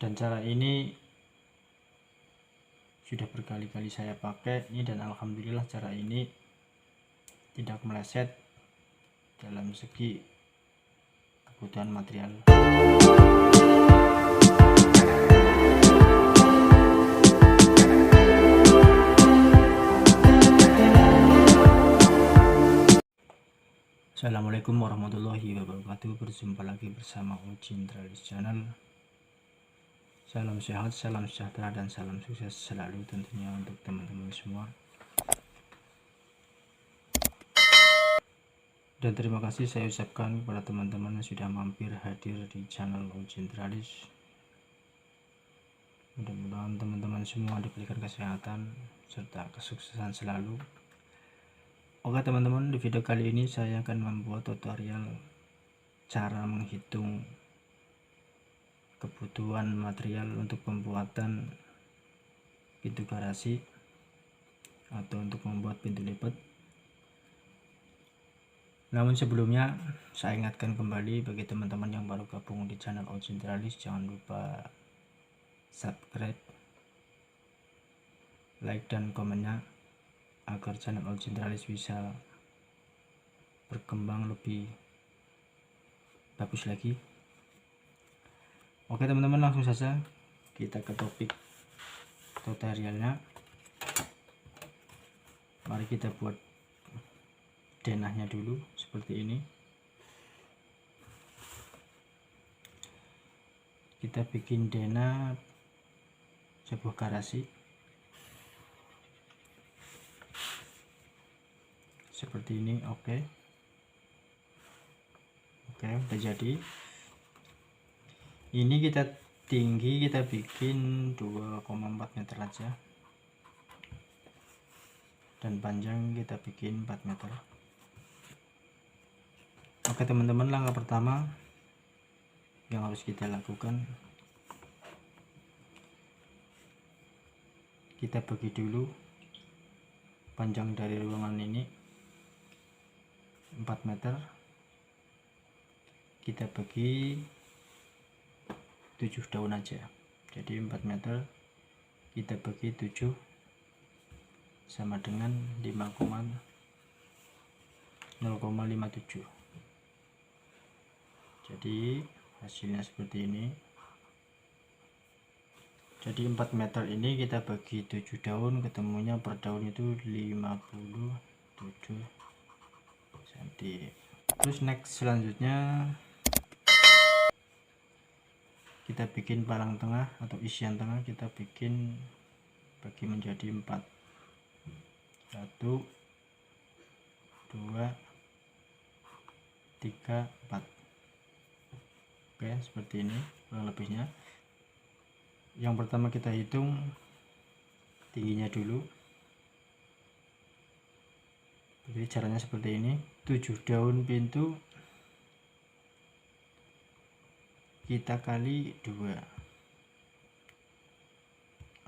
Dan cara ini sudah berkali-kali saya pakai ini, dan alhamdulillah cara ini tidak meleset dalam segi kebutuhan material. Assalamualaikum warahmatullahi wabarakatuh. Berjumpa lagi bersama Ojintralis Channel. Salam sehat, salam sejahtera, dan salam sukses selalu tentunya untuk teman-teman semua. Dan terima kasih saya ucapkan kepada teman-teman yang sudah mampir hadir di channel Ojintralis. Mudah-mudahan teman-teman semua diberikan kesehatan serta kesuksesan selalu. Oke teman-teman, di video kali ini saya akan membuat tutorial cara menghitung kebutuhan material untuk pembuatan pintu garasi atau untuk membuat pintu lipat. Namun sebelumnya saya ingatkan kembali bagi teman-teman yang baru gabung di channel Ojintralis, jangan lupa subscribe, like dan komennya agar channel Ojintralis bisa berkembang lebih bagus lagi. Oke teman-teman, langsung saja kita ke topik tutorialnya. Mari kita buat denahnya dulu seperti ini. Kita bikin denah sebuah garasi seperti ini. Oke, udah jadi. Ini kita tinggi kita bikin 2,4 meter aja, dan panjang kita bikin 4 meter. Oke teman-teman, langkah pertama yang harus kita lakukan, kita bagi dulu panjang dari ruangan ini 4 meter, kita bagi 7 daun aja. Jadi 4 meter kita bagi 7 sama dengan 0,57. Jadi hasilnya seperti ini. Jadi 4 meter ini kita bagi 7 daun, ketemunya per daun itu 57 cm. Terus next selanjutnya kita bikin palang tengah atau isian tengah, kita bikin bagi menjadi 4. 1 2 3 4. Oke, seperti ini kurang lebihnya. Yang pertama kita hitung tingginya dulu. Jadi caranya seperti ini, 7 daun pintu kita kali 2.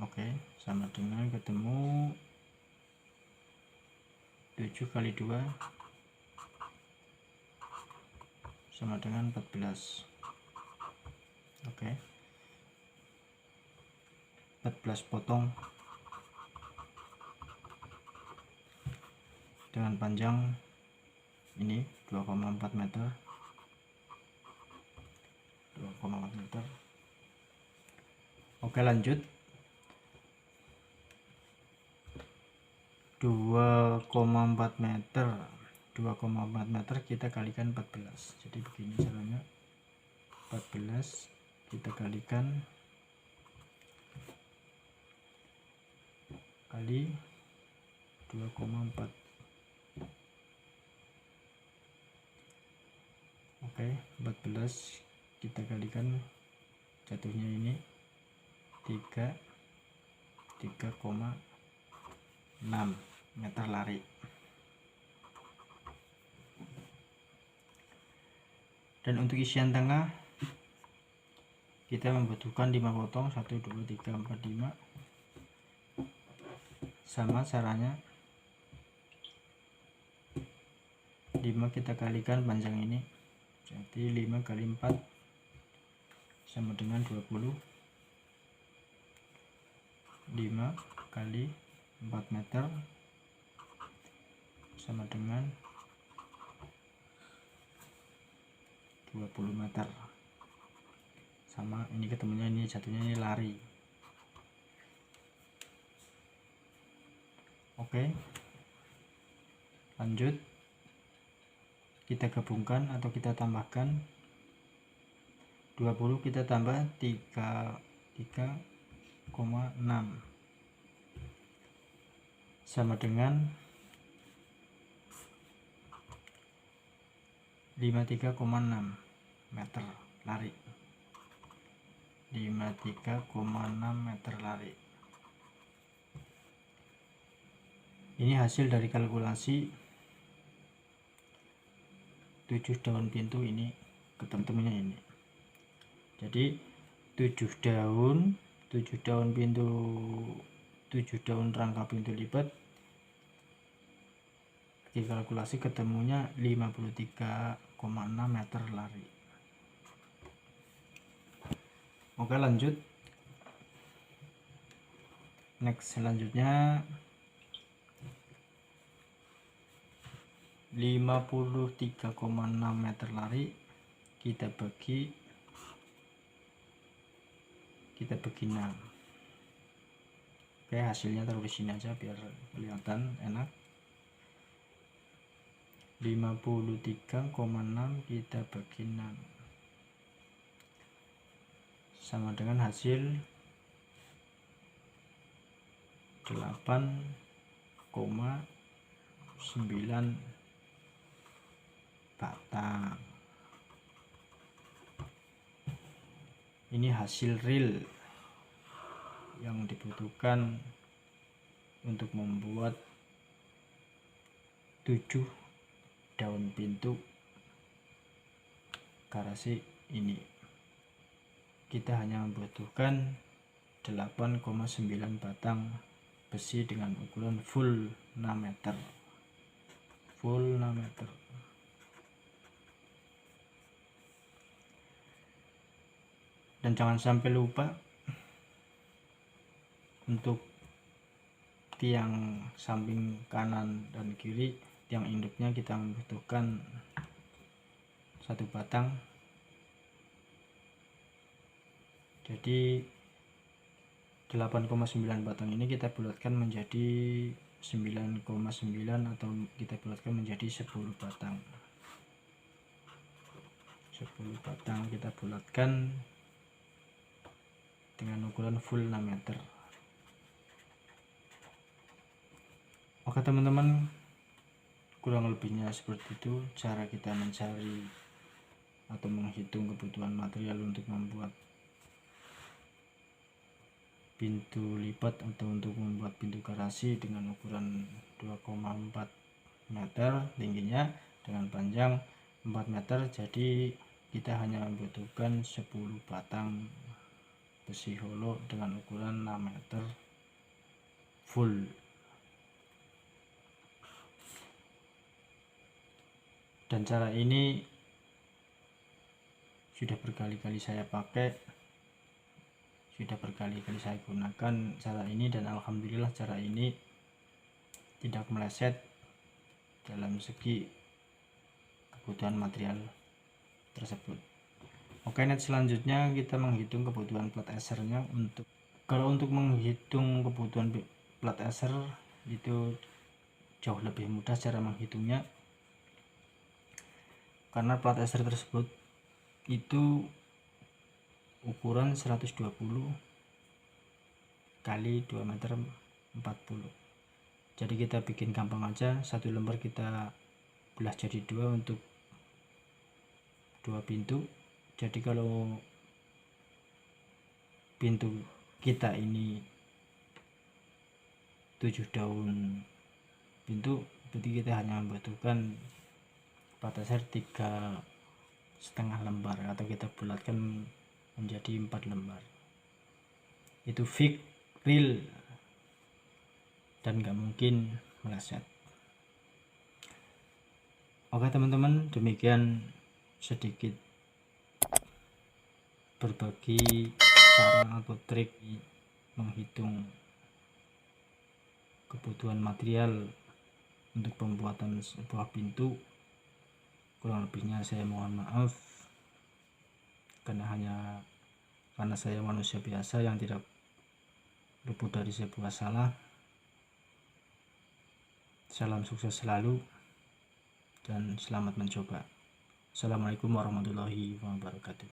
Oke, sama dengan ketemu 7 kali 2 sama dengan 14. Oke, 14 potong dengan panjang ini 2,4 meter. 2,4 meter. Oke, lanjut. 2,4 meter 2,4 meter kita kalikan 14. Jadi begini caranya, 14 kita kalikan kali 2,4. Oke, 14 kita kalikan jatuhnya ini 3,6 meter lari. Dan untuk isian tengah kita membutuhkan 5 potong, 1 2 3 4 5. Sama caranya, 5 kita kalikan panjang ini, jadi 5 kali 4 sama dengan 20. 5 kali 4 meter sama dengan 20 meter. Sama ini ketemunya, ini jatuhnya ini lari. Oke, lanjut kita gabungkan atau kita tambahkan 20 kita tambah 3,6 sama dengan 53,6 meter lari. 53,6 meter lari. Ini hasil dari kalkulasi 7 daun pintu ini ketemunya ini. Jadi 7 daun pintu, 7 daun rangka pintu lipat dikalkulasi ketemunya 53,6 meter lari. Oke, lanjut. Next, selanjutnya 53,6 meter lari kita bagi 6. Oke, hasilnya taruh di sini aja biar kelihatan enak. 53,6 kita bagi 6 sama dengan hasil 8,9 batang. Ini hasil real yang dibutuhkan untuk membuat 7 daun pintu garasi ini. Kita hanya membutuhkan 8,9 batang besi dengan ukuran full 6 meter. Full 6 meter. Dan jangan sampai lupa untuk tiang samping kanan dan kiri, tiang induknya kita membutuhkan 1 batang. Jadi 8,9 batang ini kita bulatkan menjadi 9,9 atau kita bulatkan menjadi 10 batang. 10 batang kita bulatkan dengan ukuran full 6 meter. Oke teman-teman, kurang lebihnya seperti itu cara kita mencari atau menghitung kebutuhan material untuk membuat pintu lipat atau untuk membuat pintu garasi dengan ukuran 2,4 meter tingginya dengan panjang 4 meter. Jadi kita hanya membutuhkan 10 batang besi holo dengan ukuran 6 meter full. Dan cara ini sudah berkali-kali saya pakai, sudah berkali-kali saya gunakan cara ini, dan alhamdulillah cara ini tidak meleset dalam segi kebutuhan material tersebut. Oke, next selanjutnya kita menghitung kebutuhan plat esernya. Kalau untuk menghitung kebutuhan plat eser itu jauh lebih mudah cara menghitungnya, karena plat eser tersebut itu ukuran 120 kali 2 meter 40. Jadi kita bikin gampang aja, 1 lembar kita belah jadi 2 untuk 2 pintu. Jadi kalau pintu kita ini 7 daun pintu, berarti kita hanya membutuhkan plat eser 3,5 lembar atau kita bulatkan menjadi 4 lembar. Itu fix, real, dan gak mungkin meleset. Oke teman-teman, demikian sedikit berbagi cara atau trik menghitung kebutuhan material untuk pembuatan sebuah pintu. Kurang lebihnya saya mohon maaf, karena saya manusia biasa yang tidak luput dari sebuah salah. Salam sukses selalu dan selamat mencoba. Assalamualaikum warahmatullahi wabarakatuh.